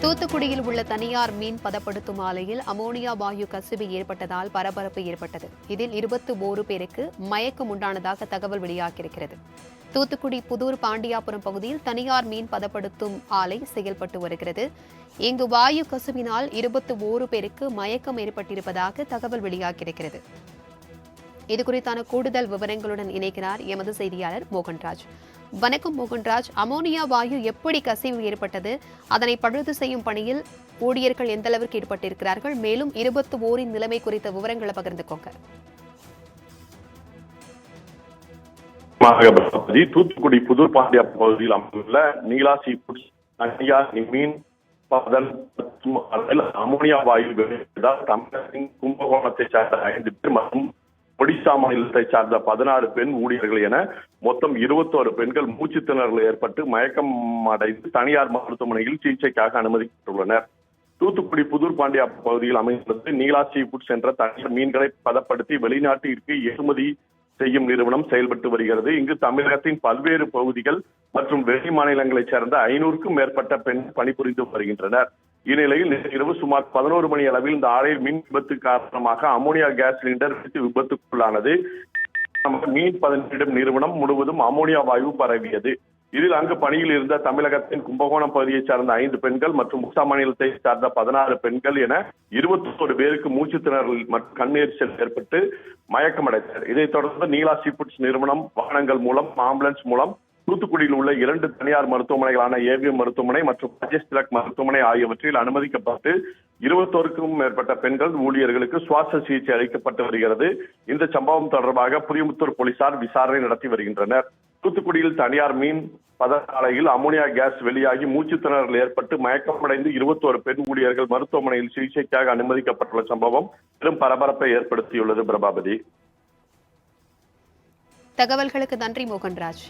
தூத்துக்குடியில் உள்ள தனியார் மீன் பதப்படுத்தும் ஆலையில் அமோனியா வாயு கசிவு ஏற்பட்டதால் பரபரப்பு ஏற்பட்டது. இதில் 21 பேருக்கு மயக்கம் உண்டானதாக தகவல் வெளியாகியிருக்கிறது. தூத்துக்குடி புதூர் பாண்டியாபுரம் பகுதியில் தனியார் மீன் பதப்படுத்தும் ஆலை செயல்பட்டு வருகிறது. இங்கு வாயு கசிவினால் 21 பேருக்கு மயக்கம் ஏற்பட்டிருப்பதாக தகவல் வெளியாகியிருக்கிறது. இதுகுறித்தான கூடுதல் விவரங்களுடன் இணைக்கிறார் எமது செய்தியாளர் மோகன்ராஜ். வணக்கம் மோகன்ராஜ், அமோனியா வாயு எப்படி கசிவு ஏற்பட்டது, அதனை பழுது செய்யும் பணியில் ஊழியர்கள் எந்த அளவிற்கு ஈடுபட்டிருக்கிறார்கள், மேலும் 21 நிலைமை குறித்த விவரங்களை பகிர்ந்துக்கோங்க. தூத்துக்குடி புதூர் பாண்டியா பகுதியில் அமைந்துள்ள நீலா சீ ஃபுட்ஸ் தனியார் மீன் அமோனியா வாயு வெளியிட்டதால் தமிழகத்தின் கும்பகோணத்தை சார்ந்த 5 பேர் மற்றும் ஒடிசா மாநிலத்தை சார்ந்த 16 பெண் ஊழியர்கள் என மொத்தம் 21 பெண்கள் மூச்சு திணறல் ஏற்பட்டு மயக்கம் அடைந்து தனியார் மருத்துவமனையில் சிகிச்சைக்காக அனுமதிக்கப்பட்டுள்ளனர். தூத்துக்குடி புதூர் பாண்டியா பகுதியில் அமைந்துள்ளது நீலா சீ ஃபுட்ஸ் என்ற தனியார் மீன்களை பதப்படுத்தி வெளிநாட்டிற்கு ஏற்றுமதி செய்யும் நிறுவனம் செயல்பட்டு வருகிறது. இங்கு தமிழகத்தின் பல்வேறு பகுதிகள் மற்றும் வெளி மாநிலங்களைச் சேர்ந்த 500க்கும் மேற்பட்ட பெண்கள் பணிபுரிந்து வருகின்றனர். இந்நிலையில் இரவு சுமார் 11 மணி அளவில் இந்த ஆலையில் மின் விபத்து காரணமாக அமோனியா கேஸ் சிலிண்டர் விபத்துக்குள்ளானது. மீன் பதனிடும் நிறுவனம் முழுவதும் அமோனியா வாயு பரவியது. இதில் அங்கு பணியில் இருந்த தமிழகத்தின் கும்பகோணம் பகுதியைச் சார்ந்த 5 பெண்கள் மற்றும் ஒடிசா மாநிலத்தை சார்ந்த 16 பெண்கள் என 21 பேருக்கு மூச்சு திணறல் மற்றும் கண்ணெரிச்சல் ஏற்பட்டு மயக்கமடைந்தனர். இதைத் தொடர்ந்து நீலா சீ ஃபுட்ஸ் நிறுவனம் வாகனங்கள் மூலம் ஆம்புலன்ஸ் மூலம் தூத்துக்குடியில் உள்ள 2 தனியார் மருத்துவமனைகளான ஏவிஎம் மருத்துவமனை மற்றும் ராஜேஷ் திலக் மருத்துவமனை ஆகியவற்றில் அனுமதிக்கப்பட்டு 21க்கும் மேற்பட்ட பெண்கள் ஊழியர்களுக்கு சுவாச சிகிச்சை அளிக்கப்பட்டு வருகிறது. இந்த சம்பவம் தொடர்பாக புளியமுத்தூர் போலீசார் விசாரணை நடத்தி வருகின்றனர். தூத்துக்குடியில் தனியார் மீன் பதஆலையில் அமோனியா கேஸ் வெளியாகி மூச்சு திணறல் ஏற்பட்டு மயக்கமடைந்து 21 பெண் ஊழியர்கள் மருத்துவமனையில் சிகிச்சைக்காக அனுமதிக்கப்பட்டுள்ள சம்பவம் பெரும் பரபரப்பை ஏற்படுத்தியுள்ளது. பிரபாபதி, தகவல்களுக்கு நன்றி மோகன்ராஜ்.